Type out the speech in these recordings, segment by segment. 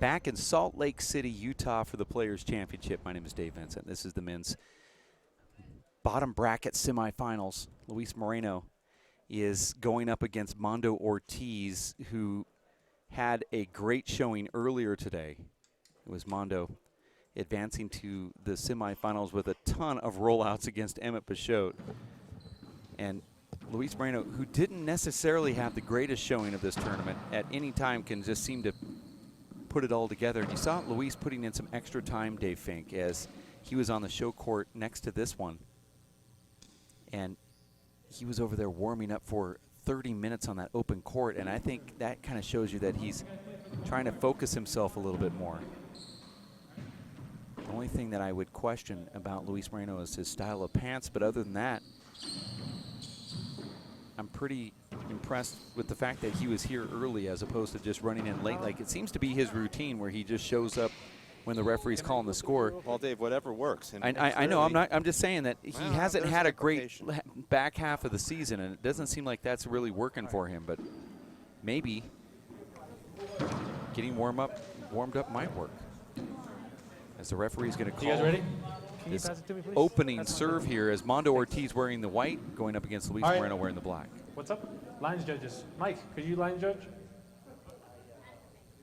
back in Salt Lake City, Utah for the Players Championship. My name is Dave Vincent. This is the men's bottom bracket semifinals. Luis Moreno is going up against Mondo Ortiz, who had a great showing earlier today. It was Mondo advancing to the semifinals with a ton of rollouts against E Ft Lowell. And Luis Moreno, who didn't necessarily have the greatest showing of this tournament, at any time can just seem to put it all together. And you saw Luis putting in some extra time, Dave Fink, as he was on the show court next to this one. And he was over there warming up for 30 minutes on that open court, and I think that kind of shows you that he's trying to focus himself a little bit more. The only thing that I would question about Luis Moreno is his style of pants, but other than that, I'm pretty impressed with the fact that he was here early as opposed to just running in late. Like, it seems to be his routine where he just shows up when the referee's calling the score. Well, Dave, whatever works. And I know. I'm just saying that he hasn't had a great back half of the season, and it doesn't seem like that's really working for him. But maybe getting warmed up might work. As the referee's going to call. You guys ready? This opening serve here as Mondo Ortiz wearing the white going up against Luis Moreno wearing the black. What's up? Lines judges. Mike, could you line judge?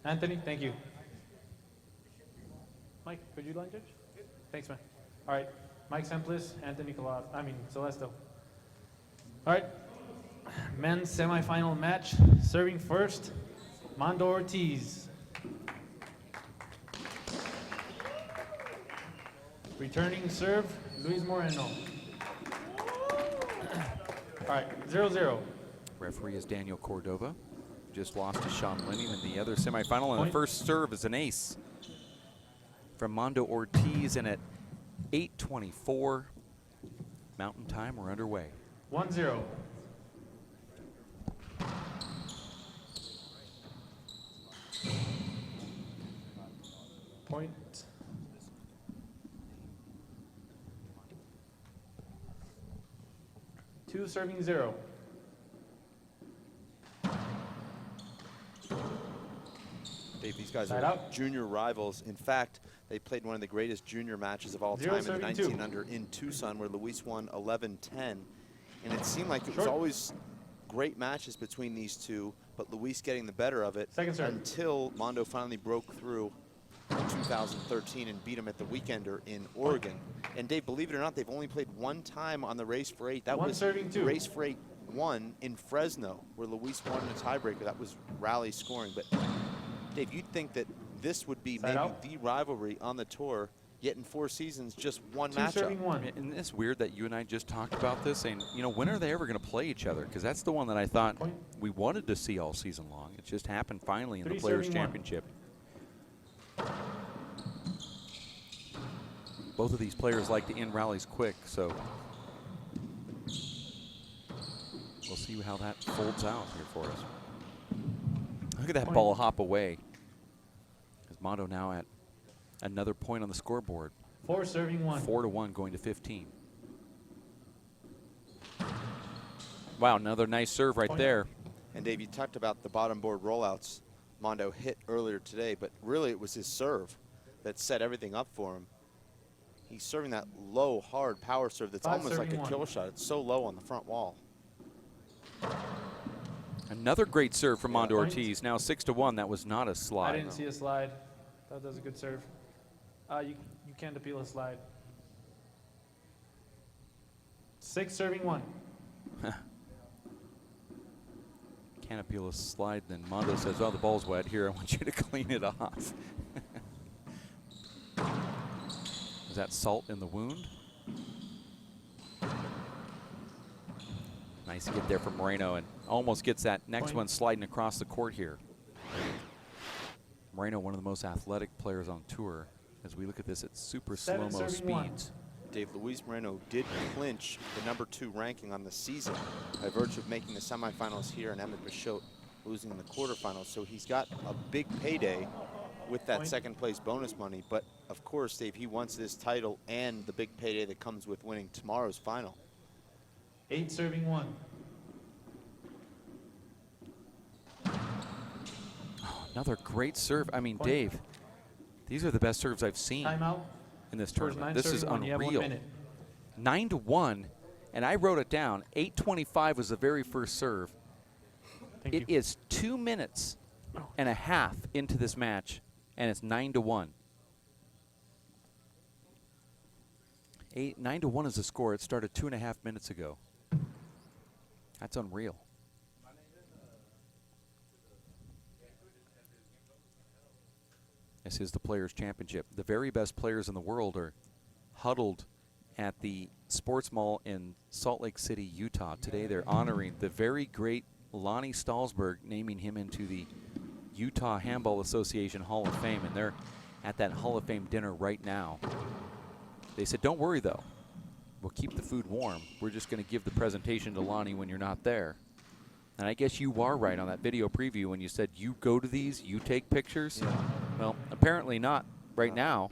Anthony, thank you. Mike, could you line judge? Thanks, man. All right, Mike Semplis, Anthony Celesto. All right, men's semifinal match. Serving first, Mondo Ortiz. Returning serve, Luis Moreno. All right, 0-0. Referee is Daniel Cordova. Just lost to Sean Lenning in the other semifinal, and the first serve is an ace from Mondo Ortiz, and at 8:24 Mountain Time, we're underway. 1-0. Point. Two serving 0. Dave, these guys are junior rivals. In fact, they played one of the greatest junior matches of all time in the 19 under in Tucson, where Luis won 11-10. And it seemed like it was always great matches between these two, but Luis getting the better of it until Mondo finally broke through in 2013 and beat him at the Weekender in Oregon. And Dave, believe it or not, they've only played one time on the Race for 8. That was Race for 8 1 in Fresno, where Luis won in a tiebreaker. That was rally scoring. But Dave, you'd think that this would be maybe the rivalry on the tour, yet in 4 seasons, just one matchup. And it's weird that you and I just talked about this, saying, you know, when are they ever going to play each other? Because that's the one that I thought we wanted to see all season long. It just happened finally in the Players Championship. Both of these players like to end rallies quick, so we'll see how that folds out here for us. Look at that ball hop away. As Mondo now at another point on the scoreboard. 4 serving 1. 4-1 going to 15. Wow, another nice serve right there. And Dave, you talked about the bottom board rollouts Mondo hit earlier today, but really it was his serve that set everything up for him. He's serving that low, hard power serve that's almost like a kill shot. It's so low on the front wall. Another great serve from Mondo Ortiz. Now 6-1. That was not a slide. I didn't see a slide. That was a good serve. You can't appeal a slide. 6 serving 1. Can't appeal a slide. Then Mondo says, "Oh, the ball's wet. Here, I want you to clean it off." Is that salt in the wound? Nice get there from Moreno, and almost gets that next one sliding across the court here. Moreno, one of the most athletic players on tour, as we look at this at super slow-mo speeds. Dave, Luis Moreno did clinch the #2 ranking on the season by virtue of making the semifinals here in E Ft Lowell, losing in the quarterfinals. So he's got a big payday with that second place bonus money. But of course, Dave, he wants this title and the big payday that comes with winning tomorrow's final. 8 serving 1. Another great serve. I mean, Point. Dave, these are the best serves I've seen Timeout. in this First tournament. nine This is serving one. You have 1 unreal. minute. 9-1, and I wrote it down. 8:25 was the very first serve. Thank It you. is 2 minutes and a half into this match, and it's 9-1. 9-1 is the score. It started 2.5 minutes ago. That's unreal. This is the Players' Championship. The very best players in the world are huddled at the Sports Mall in Salt Lake City, Utah. Today they're honoring the very great Lonnie Stalsberg, naming him into the Utah Handball Association Hall of Fame, and they're at that Hall of Fame dinner right now. They said, don't worry though, we'll keep the food warm. We're just going to give the presentation to Lonnie when you're not there. And I guess you are right on that video preview when you said you go to these, you take pictures. Yeah. Well, apparently not right now.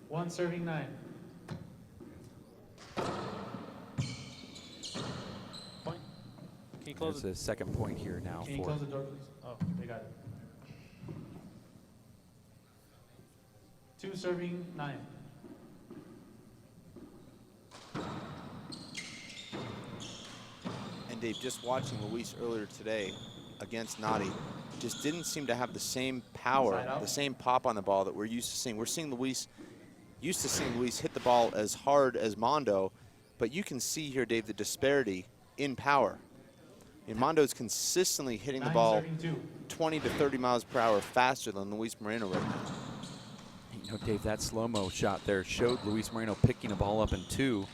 One serving 9. Point. Can you close There's it? a second point here now Can you for close the door, please? Oh, they got it. 2 serving 9. And Dave, just watching Luis earlier today against Nadi, just didn't seem to have the same power, the same pop on the ball that we're used to seeing. We're seeing Luis, used to seeing Luis hit the ball as hard as Mondo, but you can see here, Dave, the disparity in power. I mean, Mondo's consistently hitting the ball 20 to 30 miles per hour faster than Luis Moreno right now. You know, Dave, that slow-mo shot there showed Luis Moreno picking a ball up in 2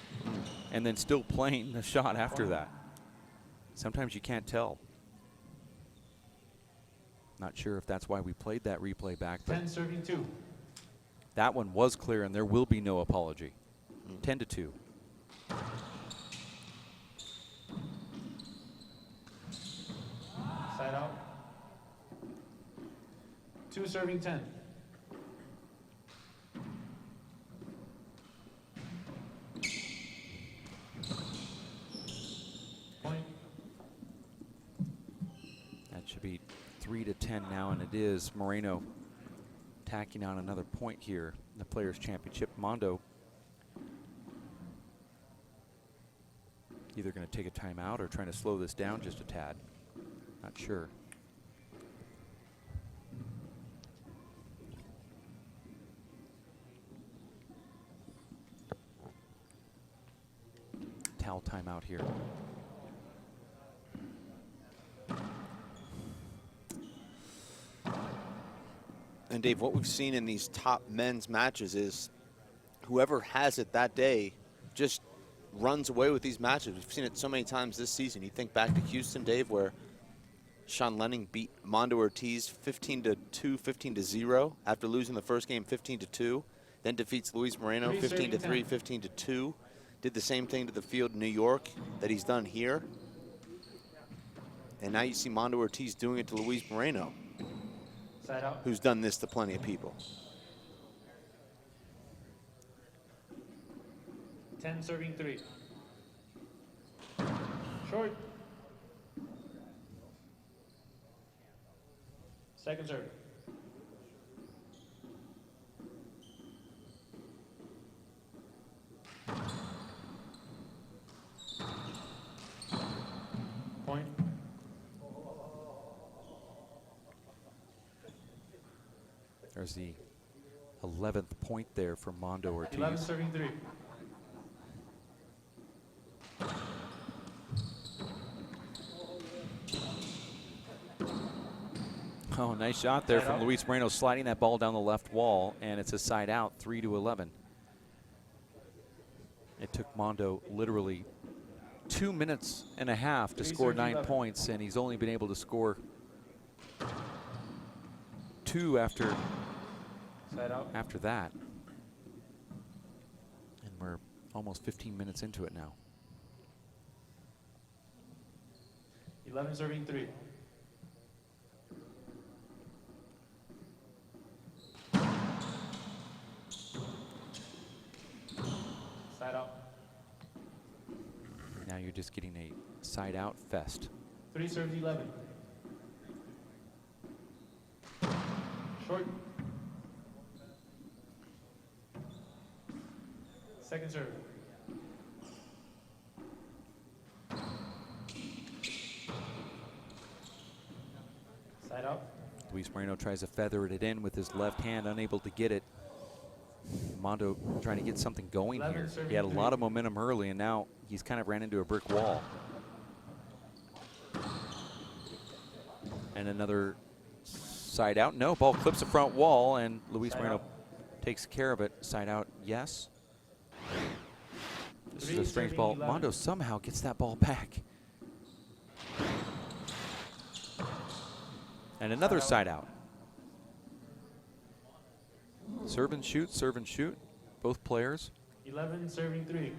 and then still playing the shot after that. Sometimes you can't tell. Not sure if that's why we played that replay back, but 10 serving 2. that one was clear, and there will be no apology. 10-2. Side out. 2 serving 10. Point. That should be 3-10 now, and it is Moreno tacking on another point here in the Players' Championship. Mondo either going to take a timeout or trying to slow this down just a tad. Not sure. Towel timeout here. And Dave, what we've seen in these top men's matches is whoever has it that day just runs away with these matches. We've seen it so many times this season. You think back to Houston, Dave, where Sean Lenning beat Mondo Ortiz 15-2, 15-0 after losing the first game 15-2, then defeats Luis Moreno 15-3, 15-2. Did the same thing to the field in New York that he's done here. And now you see Mondo Ortiz doing it to Luis Moreno, who's done this to plenty of people. 10 serving 3. Short. Second serve. Point. There's the 11th point there for Mondo Ortiz. 11 serving 3. Oh, nice shot there from Luis Moreno, sliding that ball down the left wall, and it's a side out, 3-11. It took Mondo literally 2 minutes and a half to score 9 points, and he's only been able to score 2 after that. And we're almost 15 minutes into it now. 11 serving 3. Side out. Now you're just getting a side out fest. 3 serves 11. Short. Second serve. Side out. Luis Moreno tries to feather it in with his left hand, unable to get it. Mondo trying to get something going here. He had a lot of momentum early, and now he's kind of ran into a brick wall. And another side out. No, ball clips the front wall, and Luis Moreno takes care of it. Side out, yes. This is a strange ball. Mondo somehow gets that ball back. And another side out. Serve and shoot, both players. 11 serving 3.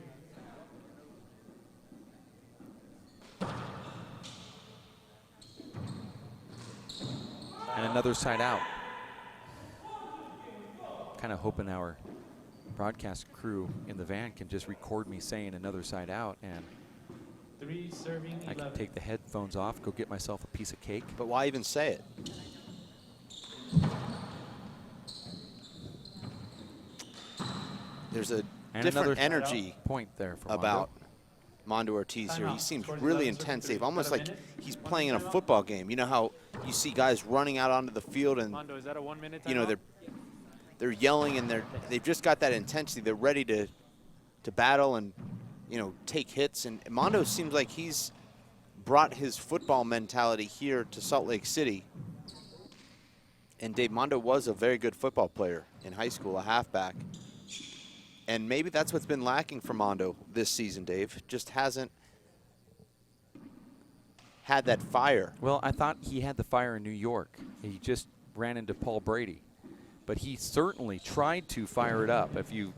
And another side out. Kind of hoping our broadcast crew in the van can just record me saying another side out, and 3 serving 11. I can take the headphones off, go get myself a piece of cake. But why even say it? There's a different energy point there for about Mondo Ortiz here. He seems really intensive, almost like he's playing in a football game. You know how you see guys running out onto the field and Mondo, is that a 1 minute you know they're yelling and they've just got that intensity. They're ready to battle and take hits. And Mondo seems like he's brought his football mentality here to Salt Lake City. And Dave, Mondo was a very good football player in high school, a halfback. And maybe that's what's been lacking for Mondo this season, Dave. Just hasn't had that fire. Well, I thought he had the fire in New York. He just ran into Paul Brady. But he certainly tried to fire it up, if you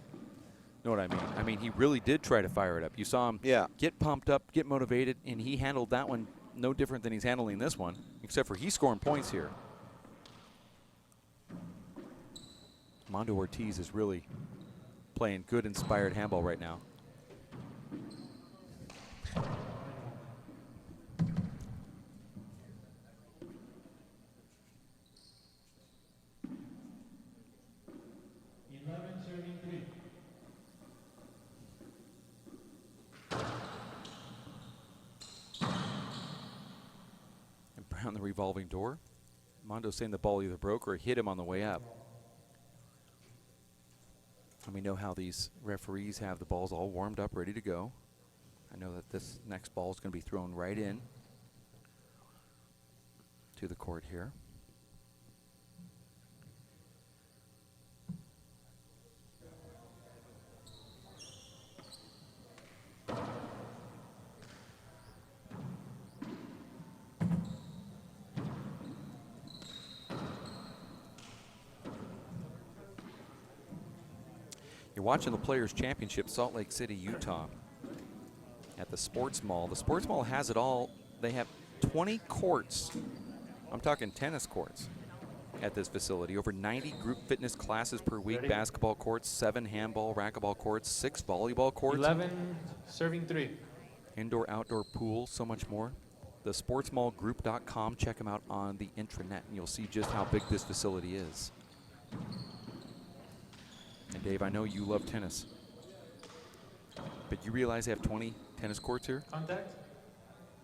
know what I mean. I mean, he really did try to fire it up. You saw him get pumped up, get motivated, and he handled that one no different than he's handling this one, except for he's scoring points here. Mondo Ortiz is really playing good, inspired handball right now. And around the revolving door, Mondo's saying the ball either broke or hit him on the way up. And we know how these referees have the balls all warmed up, ready to go. I know that this next ball is going to be thrown right in to the court here. You're watching the Players Championship, Salt Lake City, Utah, at the Sports Mall. The Sports Mall has it all. They have 20 courts. I'm talking tennis courts at this facility. Over 90 group fitness classes per week. Ready? Basketball courts, 7 handball, racquetball courts, 6 volleyball courts. 11 serving 3. Indoor, outdoor pools, so much more. The sportsmallgroup.com. Check them out on the intranet, and you'll see just how big this facility is. And Dave, I know you love tennis, but you realize they have 20 tennis courts here? Contact?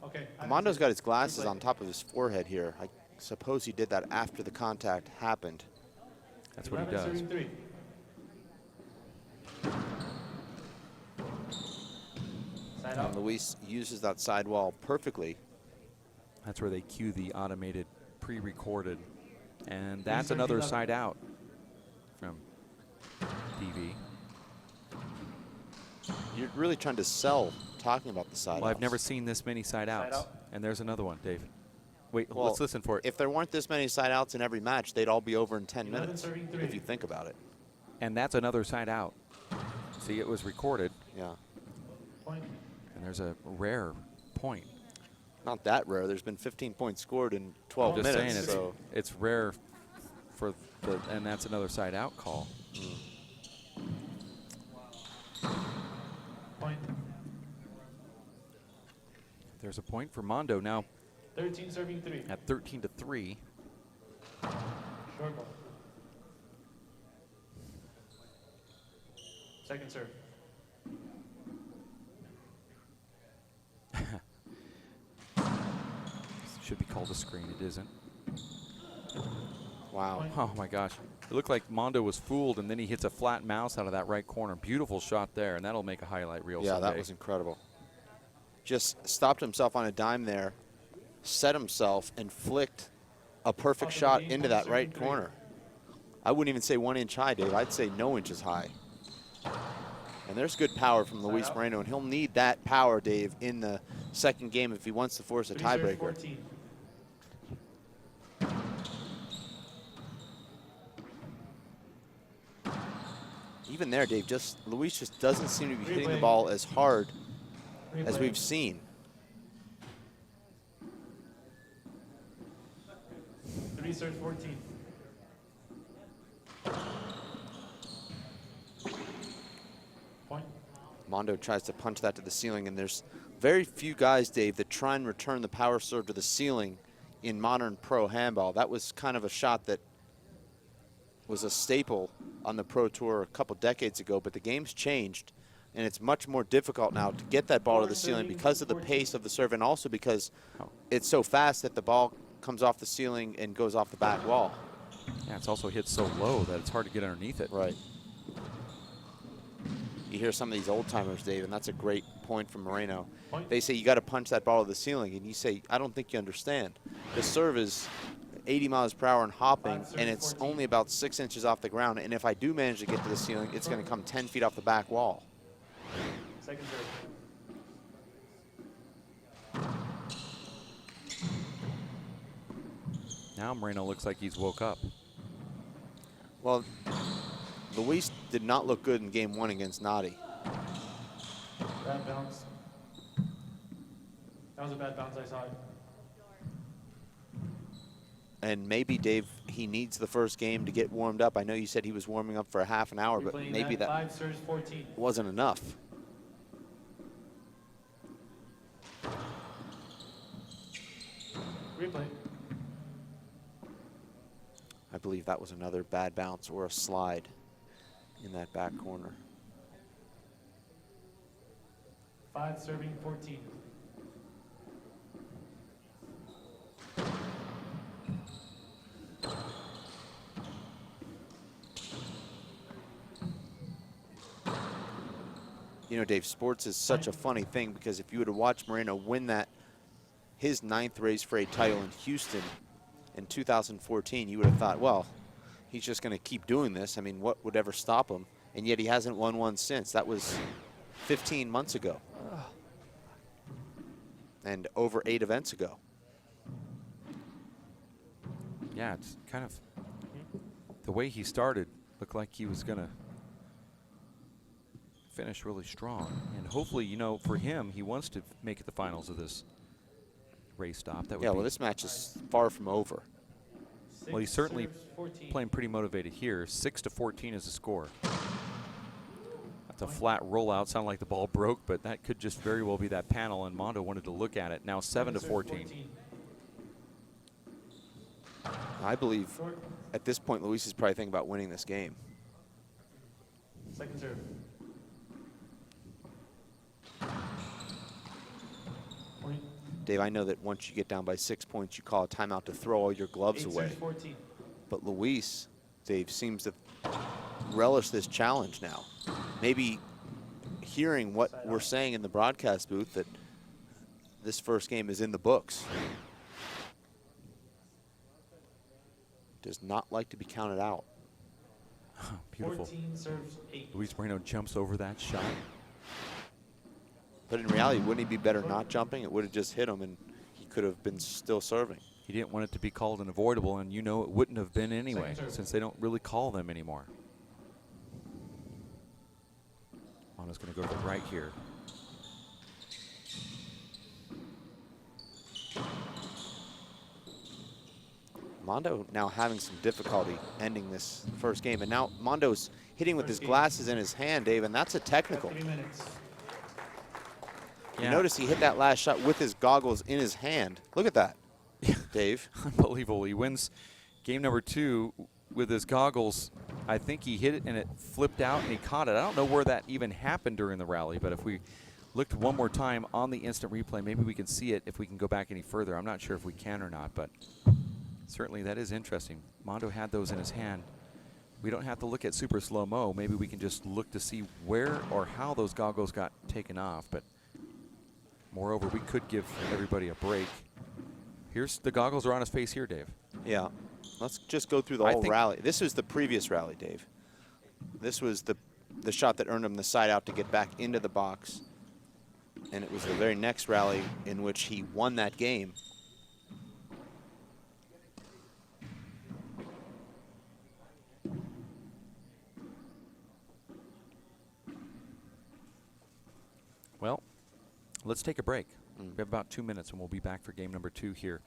Okay. Mondo's got his glasses on top of his forehead here. I suppose he did that after the contact happened. That's what he does. Serving 3. Side And out. Luis uses that sidewall perfectly. That's where they cue the automated pre-recorded. And that's another side out from TV. You're really trying to sell talking about the side Well, I've outs. never seen this many side outs. out. And there's another one, Dave. Wait, Well, let's listen for it. If there weren't this many side outs in every match, they'd all be over in 10 11 minutes, serving 3. if you think about it. And that's another side out. See, it was recorded, Yeah. Point. and there's a rare point. Not that rare. There's been 15 points scored in 12 Just minutes. saying, So it's rare for the, and that's another side out call. Point. There's a point for Mondo now 13 serving 3. at 13-3. Short ball. Second serve. Should be called a screen. It isn't. wow. Oh my gosh. It looked like Mondo was fooled, and then he hits a flat mouse out of that right corner. Beautiful shot there, and that'll make a highlight reel Yeah, someday. that was incredible. Just stopped himself on a dime there, set himself, and flicked a perfect shot into that right corner. I wouldn't even say 1 inch high, Dave. I'd say no inches high. And there's good power from Luis Moreno, and he'll need that power, Dave, in the second game if he wants to force a tiebreaker. Even there, Dave, Luis just doesn't seem to be hitting the ball as hard as we've seen. Serves 14. Point. Mondo tries to punch that to the ceiling, and there's very few guys, Dave, that try and return the power serve to the ceiling in modern pro handball. That was kind of a shot that was a staple on the Pro Tour a couple decades ago, but the game's changed, and it's much more difficult now to get that ball to the ceiling because of the pace of the serve, and also because it's so fast that the ball comes off the ceiling and goes off the back wall. Yeah, it's also hit so low that it's hard to get underneath it. Right. You hear some of these old timers, Dave, and that's a great point from Moreno. Point. They say you got to punch that ball to the ceiling, and you say, I don't think you understand. The serve is 80 miles per hour and hopping, and it's only about 6 inches off the ground. And if I do manage to get to the ceiling, it's going to come 10 feet off the back wall. Second serve. Now Moreno looks like he's woke up. Well, Luis did not look good in game 1 against Nadi. Bad bounce. That was a bad bounce, I saw it. And maybe, Dave, he needs the first game to get warmed up. I know you said he was warming up for a half an hour, but maybe that 5 serves 14. wasn't enough. Replay. I believe that was another bad bounce or a slide in that back corner. 5 serving 14. You know, Dave, sports is such a funny thing because if you were to watch Moreno win his 9th Race Freight title in Houston in 2014, you would have thought, well, he's just going to keep doing this. I mean, what would ever stop him? And yet he hasn't won one since. That was 15 months ago. And over 8 events ago. Yeah, it's kind of the way he started looked like he was going to finish really strong. And hopefully, you know, for him, he wants to make it the finals of this race stop. That would well, this match is far from over. Well, he's certainly playing pretty motivated here. 6-14 is the score. That's a flat rollout. Sounded like the ball broke, but that could just very well be that panel, and Mondo wanted to look at it. Now 7-14. I believe at this point, Luis is probably thinking about winning this game. Second serve. Point. Dave, I know that once you get down by 6 points, you call a timeout to throw all your gloves away. 14. But Luis, Dave, seems to relish this challenge now. Maybe hearing what we're saying in the broadcast booth, that this first game is in the books. Does not like to be counted out. Beautiful. 14 serves 8. Luis Moreno jumps over that shot. But in reality, wouldn't he be better not jumping? It would have just hit him, and he could have been still serving. He didn't want it to be called an avoidable, and you know it wouldn't have been anyway, since they don't really call them anymore. Mondo's going to go to the right here. Mondo now having some difficulty ending this first game. And now Mondo's hitting with his glasses in his hand, Dave, and that's a technical. 3 minutes. You notice he hit that last shot with his goggles in his hand. Look at that, Dave. Unbelievable. He wins game number 2 with his goggles. I think he hit it and it flipped out and he caught it. I don't know where that even happened during the rally, but if we looked one more time on the instant replay, maybe we can see it if we can go back any further. I'm not sure if we can or not, but certainly that is interesting. Mondo had those in his hand. We don't have to look at super slow-mo. Maybe we can just look to see where or how those goggles got taken off, but moreover, we could give everybody a break. Here's the goggles are on his face here, Dave. Yeah. Let's just go through the whole rally. This was the previous rally, Dave. This was the shot that earned him the side out to get back into the box. And it was the very next rally in which he won that game. Well, let's take a break. We have about 2 minutes, and we'll be back for game number 2 here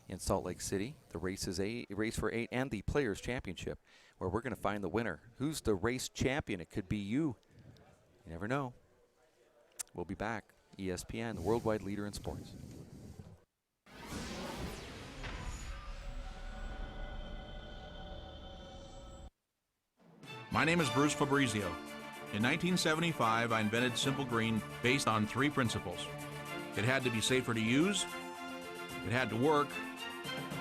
in Salt Lake City. The race is a race for 8 and the Players Championship, where we're going to find the winner. Who's the race champion? It could be you. You never know. We'll be back. ESPN, the worldwide leader in sports. My name is Bruce Fabrizio. In 1975, I invented Simple Green based on 3 principles. It had to be safer to use, it had to work,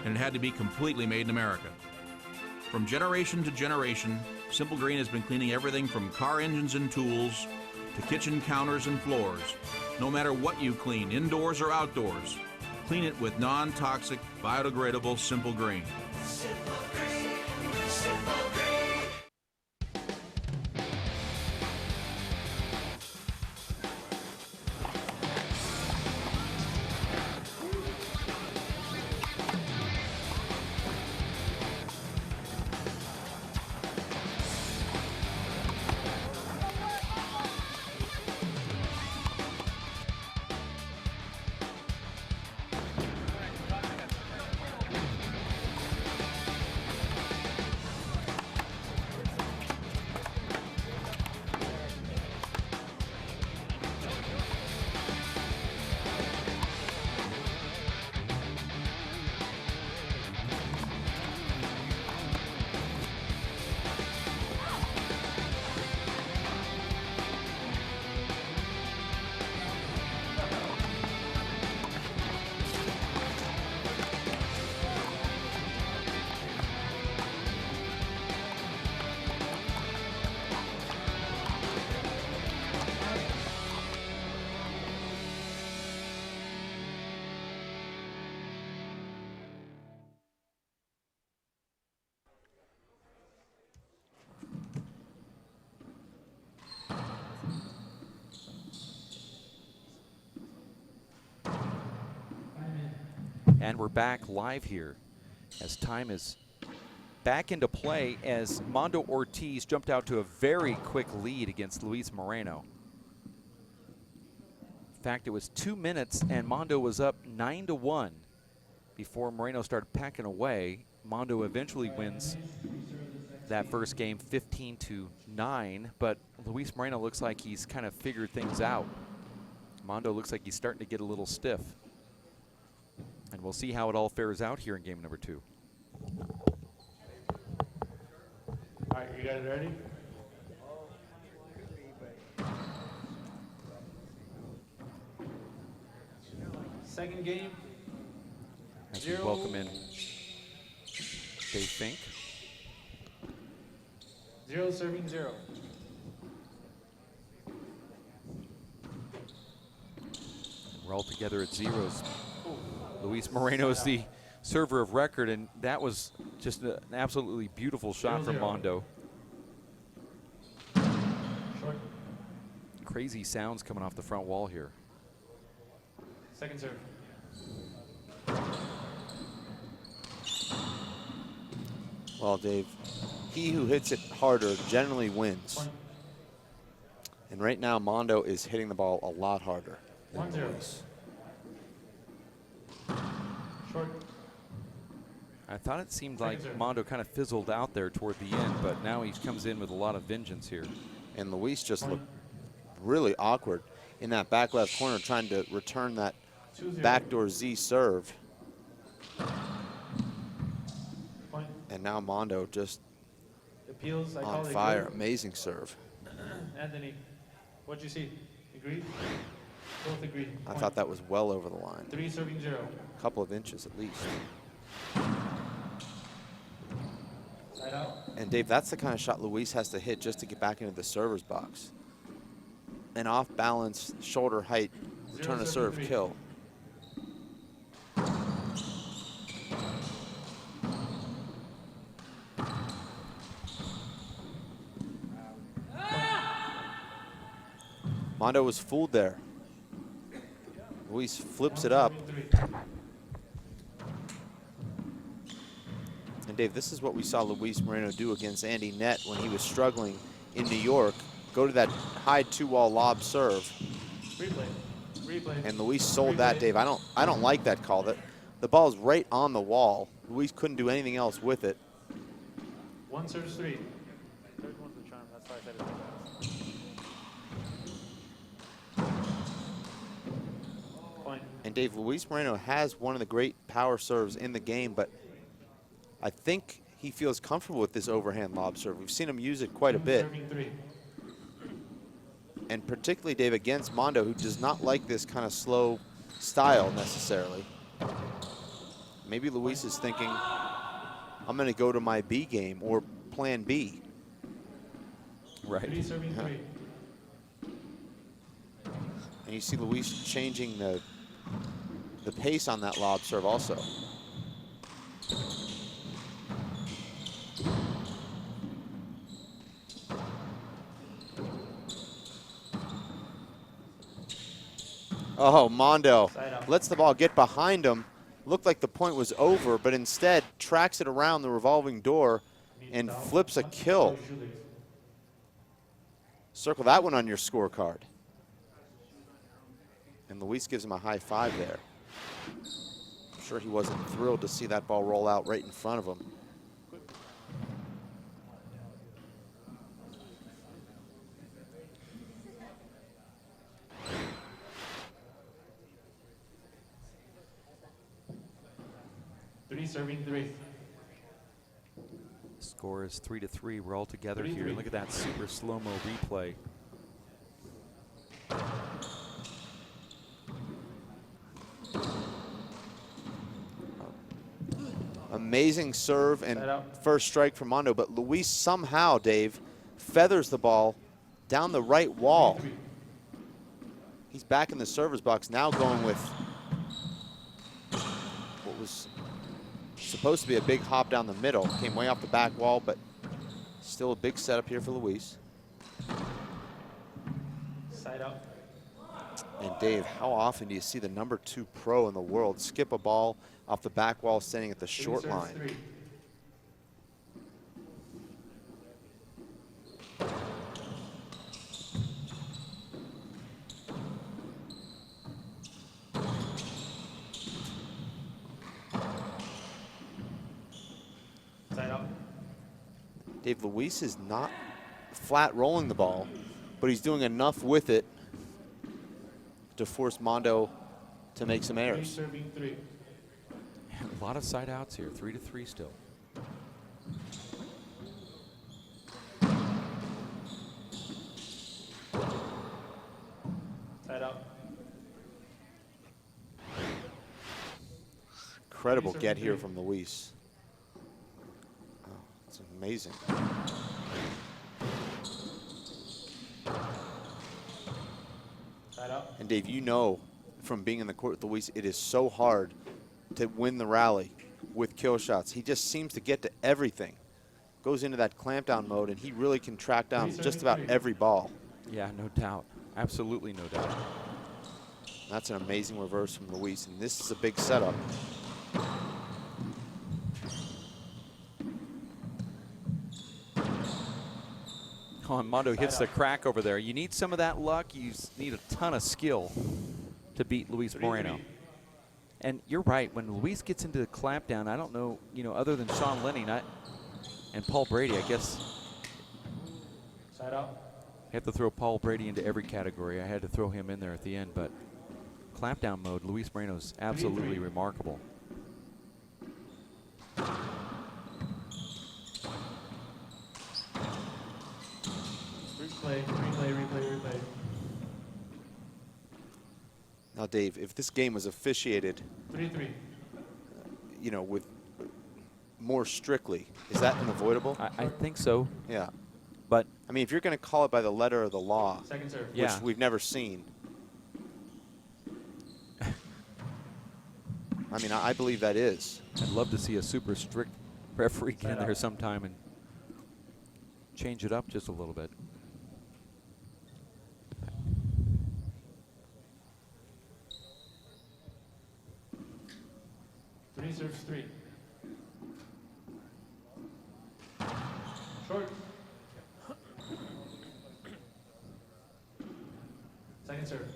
and it had to be completely made in America. From generation to generation, Simple Green has been cleaning everything from car engines and tools to kitchen counters and floors. No matter what you clean, indoors or outdoors, clean it with non-toxic, biodegradable Simple Green. Simple Green, Simple Green. And we're back live here as time is back into play as Mondo Ortiz jumped out to a very quick lead against Luis Moreno. In fact, it was 2 minutes and Mondo was up 9-1 before Moreno started packing away. Mondo eventually wins that first game 15-9, but Luis Moreno looks like he's kind of figured things out. Mondo looks like he's starting to get a little stiff. And we'll see how it all fares out here in game number 2. All right, you guys ready? Second game. As we welcome in Dave Fink. 0 serving 0. We're all together at zeros. Luis Moreno is the server of record, and that was just an absolutely beautiful shot from Mondo. Short. Crazy sounds coming off the front wall here. Second serve. Well, Dave, he who hits it harder generally wins. And right now, Mondo is hitting the ball a lot harder than 1-0. Luis. Short. I thought it seemed like Mondo kind of fizzled out there toward the end, but now he comes in with a lot of vengeance here. And Luis just looked really awkward in that back left corner trying to return that backdoor Z serve. And now Mondo just Appeals, on fire. Amazing serve. Anthony, what'd you see? Agreed? Both agreed. I thought that was well over the line. 3 serving 0. A couple of inches at least. Side out. And Dave, that's the kind of shot Luis has to hit just to get back into the server's box. An off balance, shoulder height, return to serve kill. Mondo was fooled there. Luis flips it up. And Dave, this is what we saw Luis Moreno do against Andy Nett when he was struggling in New York. Go to that high 2-wall lob serve. Replay. Replay. And Luis sold that, Dave. I don't like that call. The ball's right on the wall. Luis couldn't do anything else with it. 1 serves 3. Third one's the charm. That's why I said it. Point. And Dave, Luis Moreno has one of the great power serves in the game, but I think he feels comfortable with this overhand lob serve. We've seen him use it quite a bit. And particularly, Dave, against Mondo, who does not like this kind of slow style necessarily. Maybe Luis is thinking, I'm going to go to my B game or plan B. Right. Yeah. And you see Luis changing the pace on that lob serve also. Oh, Mondo lets the ball get behind him. Looked like the point was over, but instead tracks it around the revolving door and flips a kill. Circle that one on your scorecard. And Luis gives him a high five there. I'm sure he wasn't thrilled to see that ball roll out right in front of him. Serving 3. Score is 3-3. We're all together here. Look at that super slow-mo replay. Amazing serve and first strike from Mondo, but Luis somehow, Dave, feathers the ball down the right wall. He's back in the server's box, now going with what was supposed to be a big hop down the middle. Came way off the back wall, but still a big setup here for Luis. Side out. And Dave, how often do you see the #2 pro in the world skip a ball off the back wall standing at the short line? 3. Dave, Luis is not flat rolling the ball, but he's doing enough with it to force Mondo to make some errors. Serving 3. A lot of side outs here. 3-3 still. Side out. Incredible get here from Luis. It's amazing. And Dave, you know from being in the court with Luis, it is so hard to win the rally with kill shots. He just seems to get to everything. Goes into that clamp down mode, and he really can track down just about every ball. Yeah, no doubt. Absolutely no doubt. That's an amazing reverse from Luis, and this is a big setup. Oh, and Mondo hits the crack over there. You need some of that luck. You need a ton of skill to beat Luis Moreno. And you're right. When Luis gets into the clampdown, I don't know, you know, other than Sean Lenning and Paul Brady, I guess. Side out. I have to throw Paul Brady into every category. I had to throw him in there at the end, but clampdown mode, Luis Moreno's absolutely remarkable. Replay. Now, Dave, if this game was officiated, 3-3. you know, with more strictly, is that unavoidable? I think so. Yeah. But I mean, if you're going to call it by the letter of the law, Second serve. which yeah, we've never seen. I mean, I believe that is. I'd love to see a super strict referee get in there sometime and change it up just a little bit. Three serves 3. Short. Second serve.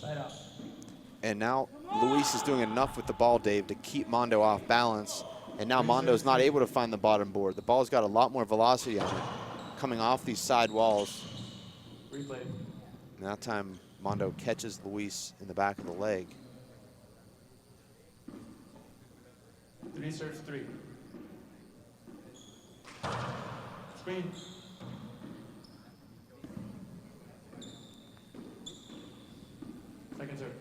Side out. And now Luis is doing enough with the ball, Dave, to keep Mondo off balance. And now Mondo's not able to find the bottom board. The ball's got a lot more velocity on it, coming off these side walls. Replay. And that time, Mondo catches Luis in the back of the leg. 3 serves 3. Screen. Second serve.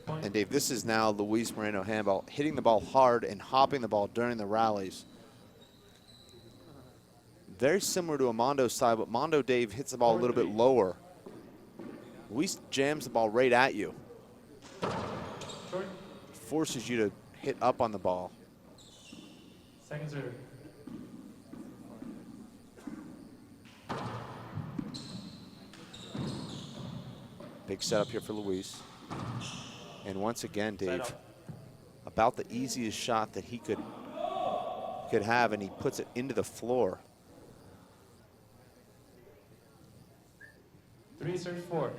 Point. And Dave, this is now Luis Moreno handball, hitting the ball hard and hopping the ball during the rallies. Very similar to a Mondo style, but Mondo, Dave, hits the ball a little bit lower. Luis jams the ball right at you. Short. Forces you to hit up on the ball. Second serve. Big setup here for Luis. And once again, Side Dave, out. about the easiest shot that he could have, and he puts it into the floor. 3 serves 4.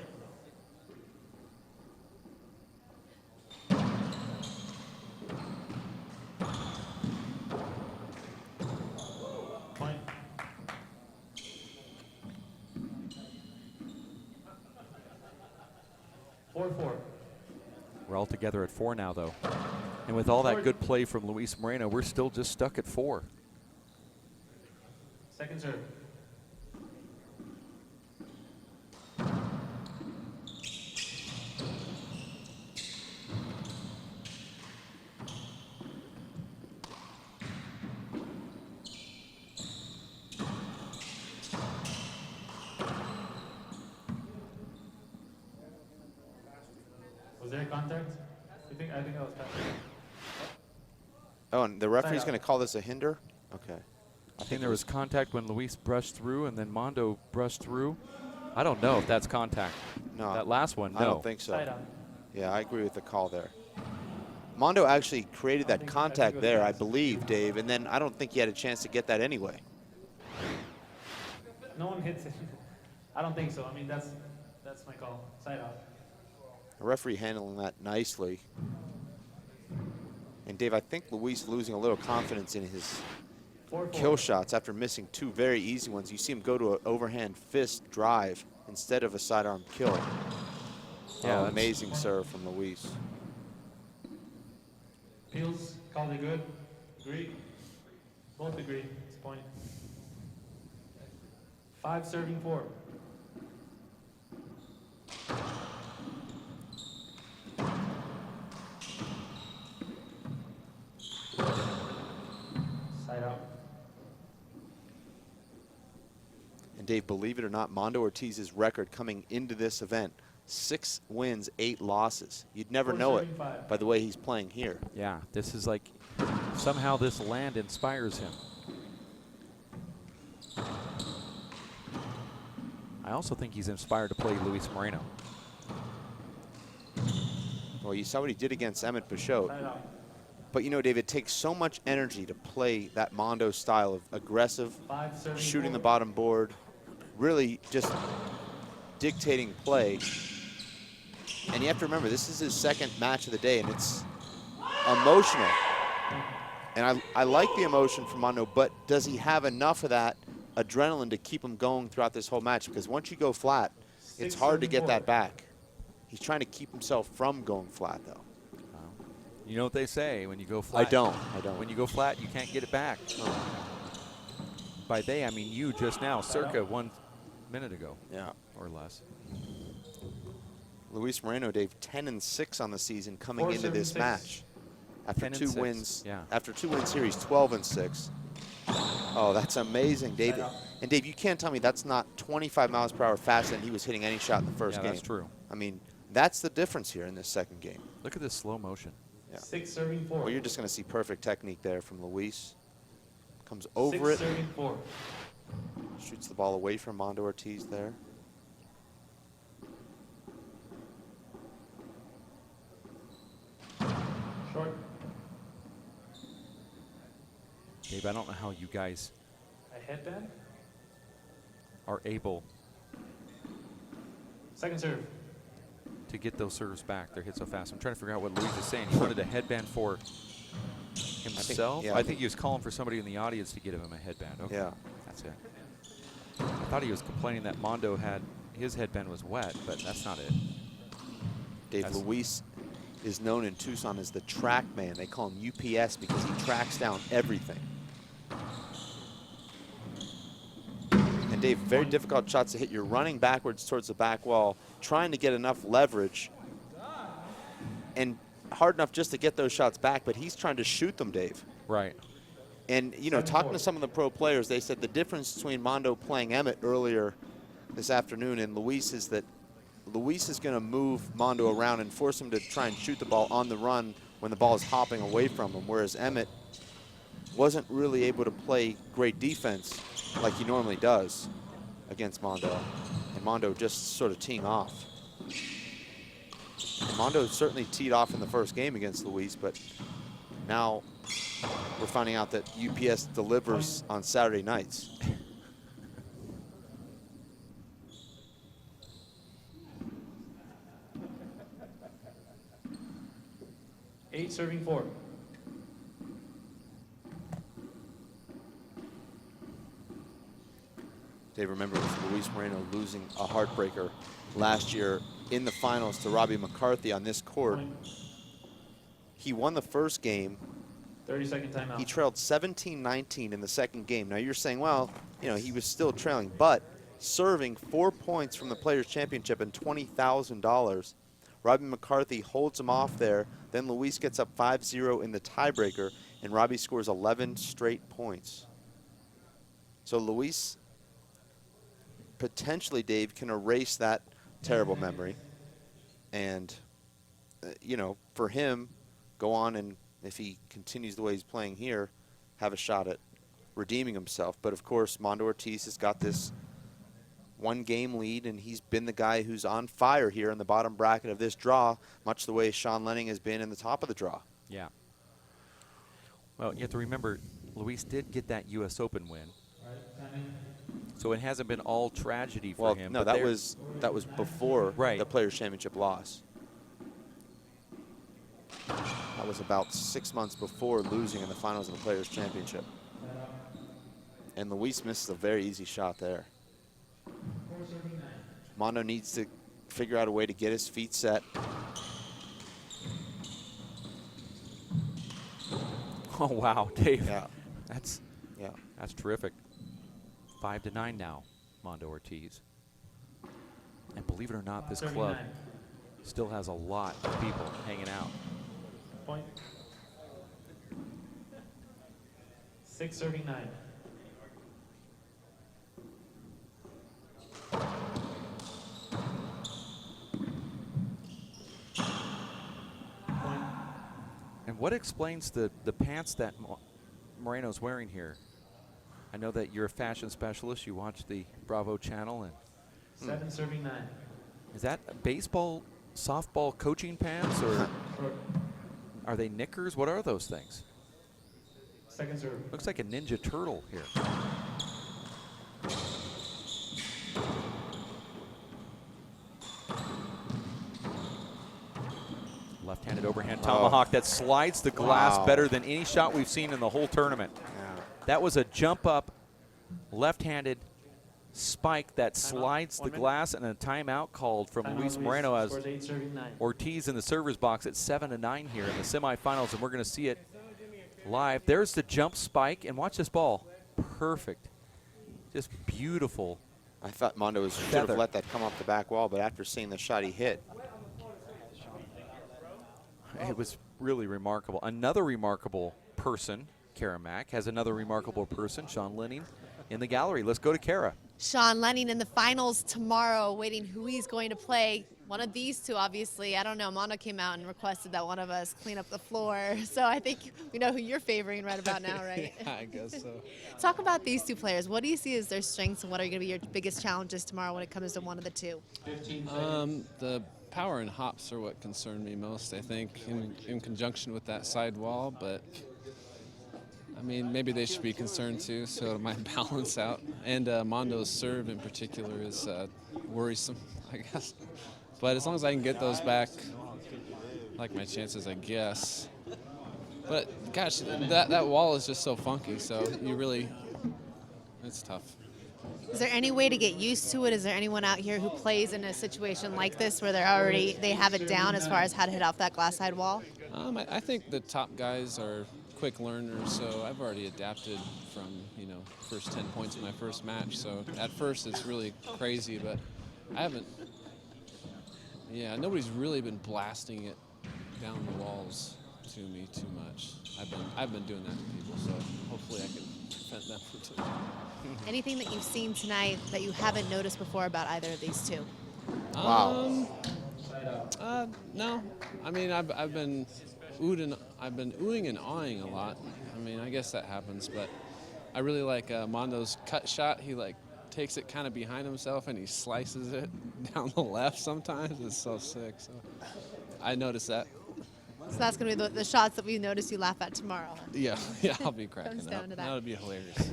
Point. Four. We're all together at 4 now, though. And with all that good play from Luis Moreno, we're still just stuck at 4. Second serve. Was there contact? I think that was pass. Oh, and the referee's out. going to call this a hinder? Okay. I think there was contact when Luis brushed through and then Mondo brushed through. I don't know if that's contact. No. That last one, no. I don't think so. Side out. Yeah, I agree with the call there. Mondo actually created that think- I think contact it was there, I pass. believe, Dave, and then I don't think he had a chance to get that anyway. No one hits it. I don't think so. I mean, that's my call. Side out. The referee handling that nicely. And Dave, I think Luis losing a little confidence in his 4-4. kill shots after missing 2 very easy ones. You see him go to an overhand fist drive instead of a sidearm kill. Yeah, that's- Amazing serve from Luis. Peels, called it good. Agree. Both agree. It's a point. 5 serving 4. Side out. And Dave, believe it or not, Mondo Ortiz's record coming into this event, 6 wins, 8 losses. You'd never Four know it serving 5. by the way he's playing here. Yeah, this is like somehow this land inspires him. I also think he's inspired to play Luis Moreno. Well, you saw what he did against Emmett Peugeot. Side out. But, you know, Dave, it takes so much energy to play that Mondo style of aggressive, 5 serving shooting the 4. bottom board, really just dictating play. And you have to remember, this is his second match of the day, and it's emotional. And I like the emotion from Mondo, but does he have enough of that adrenaline to keep him going throughout this whole match? Because once you go flat, it's hard to get that back. He's trying to keep himself from going flat, though. You know what they say, when you go flat. I don't. When you go flat, you can't get it back. By they, I mean you just now, circa 1 minute ago. Yeah. Or less. Luis Moreno, Dave, 10-6 on the season coming 4 into this 7-6. match. After 10 and 2 6, wins, yeah. After 2 wins here, he's 12-6. Oh, that's amazing, Dave. Side out. And Dave, you can't tell me that's not 25 miles per hour faster than he was hitting any shot in the first Yeah, game. that's true. I mean, that's the difference here in this second game. Look at this slow motion. Yeah. 6 serving 4. Well, you're just going to see perfect technique there from Luis. Comes over 6 it, serving 4. shoots the ball away from Mondo Ortiz there. Short. Dave, I don't know how you guys A headband. are able Second serve. to get those serves back. They're hit so fast. I'm trying to figure out what Luis is saying. He wanted a headband for himself? yeah, I think he was calling for somebody in the audience to get him a headband. Okay. Yeah. That's it. I thought he was complaining that Mondo had his headband was wet, but that's not it. Dave, That's- Luis is known in Tucson as the track man. They call him UPS because he tracks down everything. And Dave, very difficult shots to hit. You're running backwards towards the back wall, trying to get enough leverage, and hard enough just to get those shots back, but he's trying to shoot them, Dave. Right. And, you know, talking to some of the pro players, they said the difference between Mondo playing Emmett earlier this afternoon and Luis is that Luis is going to move Mondo around and force him to try and shoot the ball on the run when the ball is hopping away from him, whereas Emmett wasn't really able to play great defense like he normally does against Mondo. And Mondo just sort of teeing off. And Mondo certainly teed off in the first game against Luis, but now we're finding out that UPS delivers on Saturday nights. Eight serving 4. Dave, remember Luis Moreno losing a heartbreaker last year in the finals to Robbie McCarthy on this court. He won the first game. 30-second timeout. He trailed 17-19 in the second game. Now you're saying, well, you know, he was still trailing, but serving 4 points from the Players' Championship and $20,000. Robbie McCarthy holds him off there. Then Luis gets up 5-0 in the tiebreaker, and Robbie scores 11 straight points. So Luis potentially, Dave, can erase that terrible memory. And, you know, for him, go on and, if he continues the way he's playing here, have a shot at redeeming himself. But, of course, Mondo Ortiz has got this one-game lead, and he's been the guy who's on fire here in the bottom bracket of this draw, much the way Sean Lenning has been in the top of the draw. Yeah. Well, you have to remember, Luis did get that U.S. Open win. So it hasn't been all tragedy for Well, him. no, but that was before Right. the Players' Championship loss. That was about 6 months before losing in the finals of the Players' Championship. And Luis misses a very easy shot there. Mondo needs to figure out a way to get his feet set. Oh, wow, Dave. Yeah. That's Yeah. That's terrific. 5-9 now, Mondo Ortiz. And believe it or not, this club 39. still has a lot of people hanging out. Point. 6 serving 9. Point. And what explains the pants that Moreno's wearing here? I know that you're a fashion specialist. You watch the Bravo channel. And 7 serving 9. is that baseball softball coaching pants, or are they knickers? What are those things? Second serve. Looks like a Ninja Turtle here. Left-handed overhand tomahawk that slides the glass better than any shot we've seen in the whole tournament. Yeah. That was a jump up, left-handed spike that slides the glass, and a timeout called from Luis Moreno as Ortiz in the server's box at 7-9 here in the semifinals, and we're going to see it live. There's the jump spike, and watch this ball. Perfect. Just beautiful. I thought Mondo should have let that come off the back wall, but after seeing the shot he hit. It was really remarkable. Another remarkable person, Kara Mack, has another remarkable person, Sean Lenning, in the gallery. Let's go to Kara. Sean Lenning in the finals tomorrow, waiting who he's going to play. One of these two, obviously. I don't know. Mondo came out and requested that one of us clean up the floor. So I think we know who you're favoring right about now, right? Yeah, I guess so. Talk about these two players. What do you see as their strengths, and what are going to be your biggest challenges tomorrow when it comes to one of the two? The power and hops are what concern me most, I think, in conjunction with that side wall. But, I mean, maybe they should be concerned too, so it might balance out. And Mondo's serve in particular is worrisome, I guess. But as long as I can get those back, I like my chances, I guess. But, gosh, that wall is just so funky, so you really, it's tough. Is there any way to get used to it? Is there anyone out here who plays in a situation like this where they have it down as far as how to hit off that glass side wall? I think the top guys are quick learners, so I've already adapted from, first 10 points in my first match. So at first it's really crazy, but I haven't, nobody's really been blasting it down the walls to me too much. I've been doing that to people, so hopefully I can prevent them from doing it. Anything that you've seen tonight that you haven't noticed before about either of these two? Wow. No. I mean, I've been oohing and awing a lot. I mean, I guess that happens, but I really like Mondo's cut shot. He takes it kind of behind himself and he slices it down the left sometimes. It's so sick. So I noticed that. So that's going to be the shots that we notice you laugh at tomorrow. Yeah, I'll be cracking Comes up. down to that. That'll be hilarious.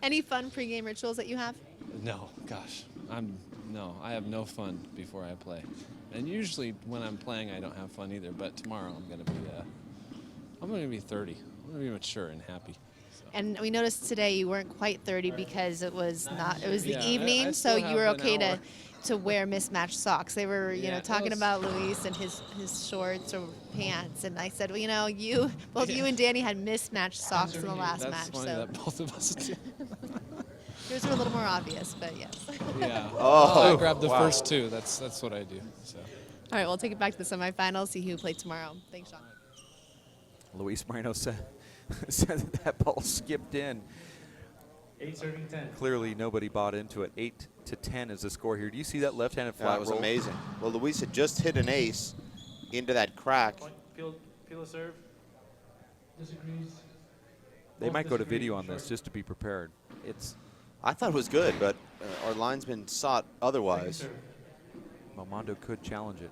Any fun pregame rituals that you have? No, gosh, I have no fun before I play, and usually when I'm playing I don't have fun either. But tomorrow I'm gonna be 30. I'm gonna be mature and happy. So. And we noticed today you weren't quite 30 because it was the Yeah, evening, I so still you were have an okay hour. to wear mismatched socks. They were, talking was- about Luis and his shorts or pants, and I said, well, you and Danny had mismatched socks in the last That's match, funny so that both of us do. yours were a little more obvious, but yes. Yeah. Oh, I grabbed the wow. first two. That's what I do. So. All right, we'll take it back to the semifinals, see who played tomorrow. Thanks, Sean. Luis Moreno said that ball skipped in. 8 serving 10. Clearly nobody bought into it. 8-10 is the score here. Do you see that left-handed flat That was roll? amazing. Well, Luis had just hit an ace into that crack. Point, peel a serve. Disagrees. They Both might go to disagree, video on sure. this just to be prepared. It's I thought it was good, but our linesman sought otherwise. Second serve. Mondo could challenge it.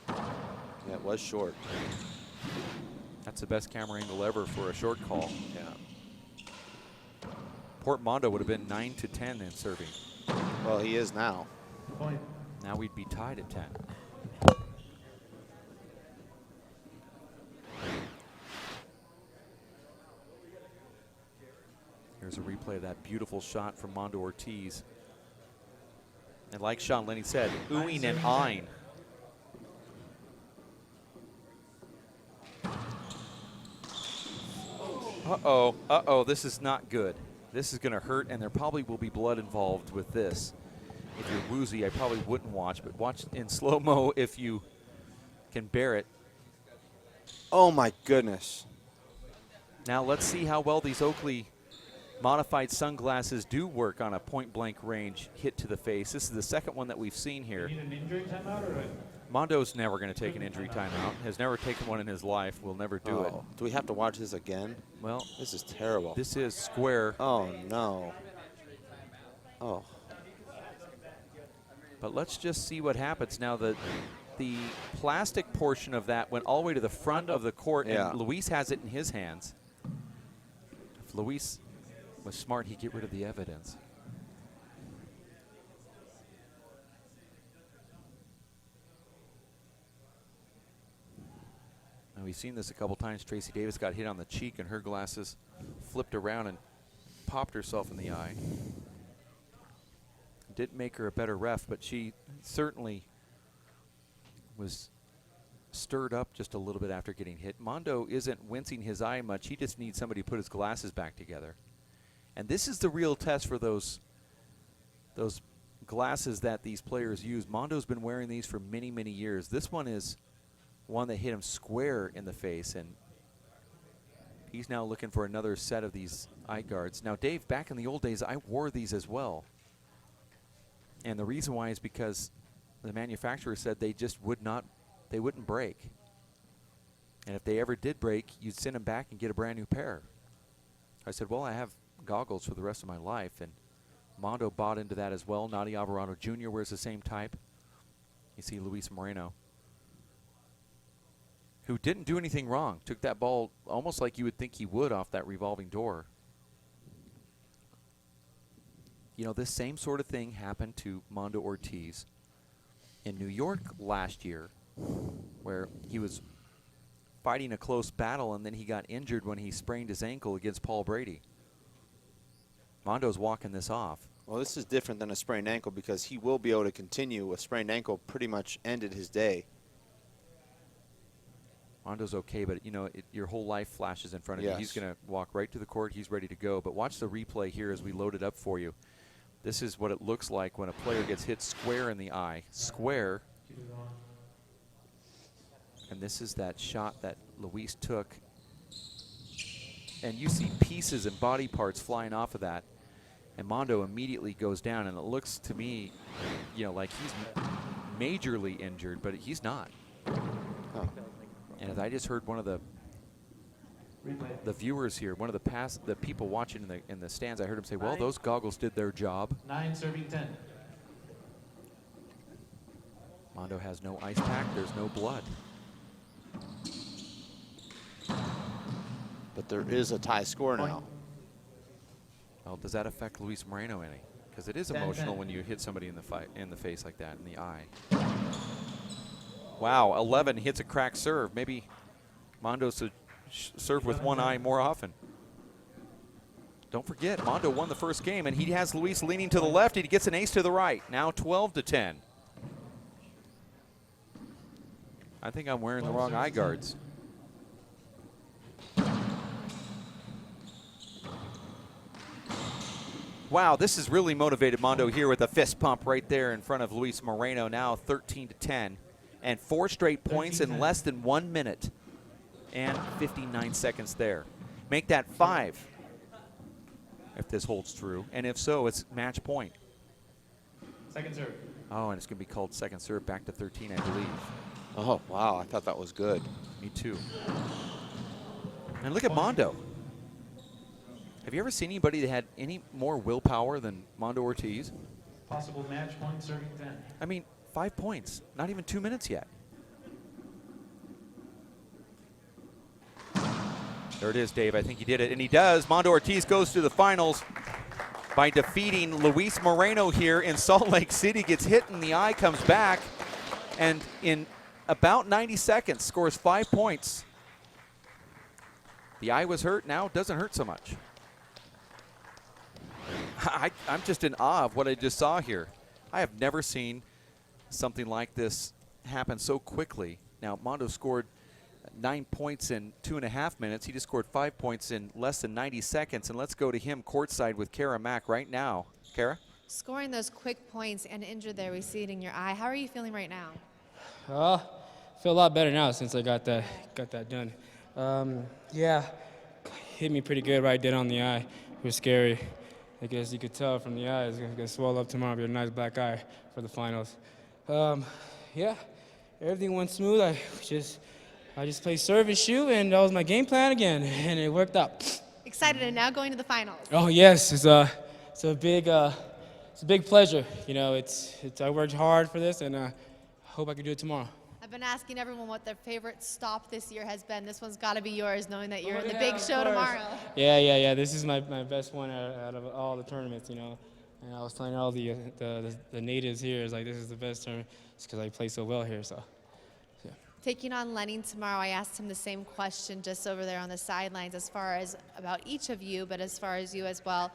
Yeah, it was short. That's the best camera angle ever for a short call. Yeah. Port Mondo would have been 9-10 in serving. Well, he is now. Point. Now we'd be tied at 10. Here's a replay of that beautiful shot from Mondo Ortiz. And like Sean Lenny said, oohing and eyeing. Uh-oh, this is not good. This is gonna hurt, and there probably will be blood involved with this. If you're woozy, I probably wouldn't watch, but watch in slow-mo if you can bear it. Oh, my goodness. Now let's see how well these Oakley modified sunglasses do work on a point-blank range hit to the face. This is the second one that we've seen here. You need an injury timeout or a Mondo's never going to take an injury timeout. Has never taken one in his life. Will never do it. Do we have to watch this again? Well, This is terrible. this is square, Oh, no. Oh. But let's just see what happens now. The plastic portion of that went all the way to the front of the court, and Luis has it in his hands. If Luis was smart, he'd get rid of the evidence. Now, we've seen this a couple times. Tracy Davis got hit on the cheek, and her glasses flipped around and popped herself in the eye. Didn't make her a better ref, but she certainly was stirred up just a little bit after getting hit. Mondo isn't wincing his eye much. He just needs somebody to put his glasses back together. And this is the real test for those glasses that these players use. Mondo's been wearing these for many, many years. This one is one that hit him square in the face, and he's now looking for another set of these eye guards. Now, Dave, back in the old days, I wore these as well. And the reason why is because the manufacturer said they just wouldn't break. And if they ever did break, you'd send them back and get a brand new pair. I said, well, I have goggles for the rest of my life. And Mondo bought into that as well. Nadi Alvarado Jr. wears the same type. You see Luis Moreno, who didn't do anything wrong. Took that ball almost like you would think he would off that revolving door. You know, this same sort of thing happened to Mondo Ortiz in New York last year, where he was fighting a close battle and then he got injured when he sprained his ankle against Paul Brady. Mondo's walking this off. Well, this is different than a sprained ankle because he will be able to continue. A sprained ankle pretty much ended his day. Mondo's okay, but you know, your whole life flashes in front of you. He's going to walk right to the court. He's ready to go. But watch the replay here as we load it up for you. This is what it looks like when a player gets hit square in the eye. Square. And this is that shot that Luis took. And you see pieces and body parts flying off of that. And Mondo immediately goes down. And it looks to me, you know, like he's majorly injured, but he's not. Oh. And as I just heard one of the viewers here, one of the people watching in the stands, I heard him say, well, those goggles did their job. 9 serving 10. Mondo has no ice pack. There's no blood. But there is a tie score now. Well, does that affect Luis Moreno any? Because it is emotional when you hit somebody in the face like that, in the eye. Wow, 11 hits a cracked serve. Maybe Mondo should serve with one eye more often. Don't forget, Mondo won the first game, and he has Luis leaning to the left. He gets an ace to the right. Now 12-10. I think I'm wearing the wrong eye guards. Wow, this has really motivated Mondo here with a fist pump right there in front of Luis Moreno. Now 13-10. And 4 straight points in less than 1 minute and 59 seconds there. Make that 5 if this holds true. And if so, it's match point. Second serve. Oh, and it's going to be called second serve, back to 13, I believe. Oh, wow, I thought that was good. Me too. And look at Mondo. Have you ever seen anybody that had any more willpower than Mondo Ortiz? Possible match point, serving 10. I mean, 5 points, not even 2 minutes yet. There it is, Dave. I think he did it, and he does. Mondo Ortiz goes to the finals by defeating Luis Moreno here in Salt Lake City. Gets hit in the eye, comes back, and in about 90 seconds scores 5 points. The eye was hurt, now it doesn't hurt so much. I'm just in awe of what I just saw here. I have never seen something like this happen so quickly. Now, Mondo scored 9 points in 2.5 minutes. He just scored 5 points in less than 90 seconds. And let's go to him courtside with Kara Mack right now. Kara? Scoring those quick points and injured there, we see it in your eye. How are you feeling right now? I feel a lot better now since I got that done. Yeah, hit me pretty good right there on the eye. It was scary. I guess you could tell from the eye. It's going to swell up tomorrow, be a nice black eye for the finals. Yeah, everything went smooth. I just played serve and shoot, and that was my game plan again, and it worked out. Excited and now going to the finals. Oh yes, it's a big it's a big pleasure. You know, I worked hard for this, and I hope I can do it tomorrow. I've been asking everyone what their favorite stop this year has been. This one's got to be yours, knowing that you're in the big show tomorrow. Yeah. This is my best one out of all the tournaments, you know. And I was telling all the natives here, it's like, this is the best tournament. It's because I play so well here, so. Yeah. Taking on Lenny tomorrow, I asked him the same question just over there on the sidelines as far as about each of you, but as far as you as well.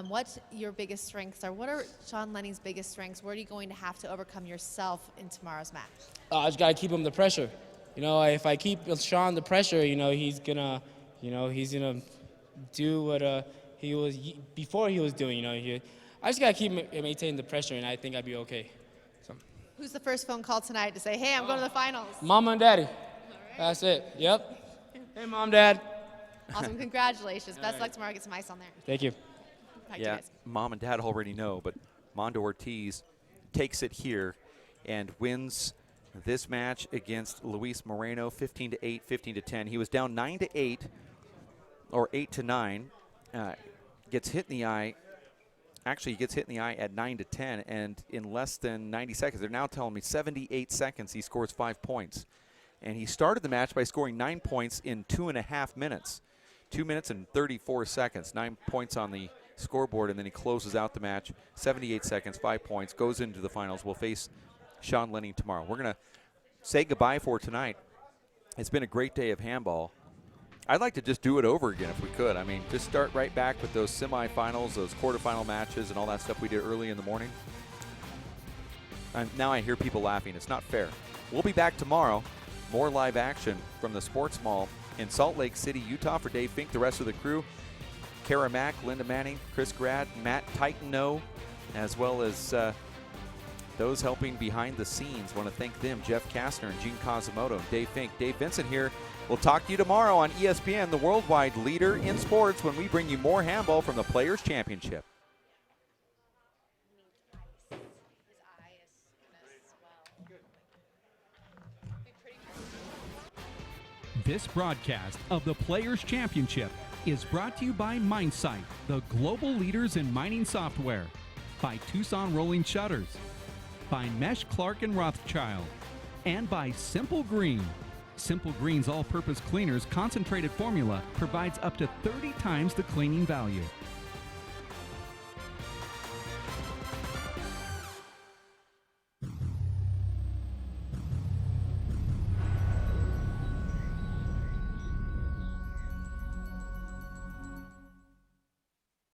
What your biggest strengths are? What are Sean Lenny's biggest strengths? What are you going to have to overcome yourself in tomorrow's match? I just got to keep him the pressure. You know, if I keep Sean the pressure, you know, he's going to do what he was before he was doing, you know. I just got to keep maintaining the pressure, and I think I'd be okay. So. Who's the first phone call tonight to say, hey, I'm going to the finals? Mama and Daddy. Right. That's it. Yep. Hey, Mom, Dad. Awesome. Congratulations. Best luck tomorrow. Get some ice on there. Thank you. Yeah, Mom and Dad already know, but Mondo Ortiz takes it here and wins this match against Luis Moreno, 15-8, 15-10. He was down 9-8 or 8-9. Gets hit in the eye. Actually, he gets hit in the eye at 9-10, and in less than 90 seconds, they're now telling me 78 seconds, he scores 5 points. And he started the match by scoring 9 points in 2.5 minutes. 2 minutes and 34 seconds, 9 points on the scoreboard, and then he closes out the match, 78 seconds, 5 points, goes into the finals. We'll face Sean Lenny tomorrow. We're going to say goodbye for tonight. It's been a great day of handball. I'd like to just do it over again if we could. I mean, just start right back with those semifinals, those quarterfinal matches, and all that stuff we did early in the morning. And now I hear people laughing. It's not fair. We'll be back tomorrow. More live action from the Sports Mall in Salt Lake City, Utah. For Dave Fink, the rest of the crew, Kara Mack, Linda Manning, Chris Grad, Matt Titano, as well as those helping behind the scenes. Want to thank them, Jeff Kastner and Gene Cosimoto, Dave Fink. Dave Vincent here. We'll talk to you tomorrow on ESPN, the worldwide leader in sports, when we bring you more handball from the Players' Championship. This broadcast of the Players' Championship is brought to you by MineSight, the global leaders in mining software, by Tucson Rolling Shutters, by Mesh Clark and Rothschild, and by Simple Green. Simple Green's all-purpose cleaners concentrated formula provides up to 30 times the cleaning value.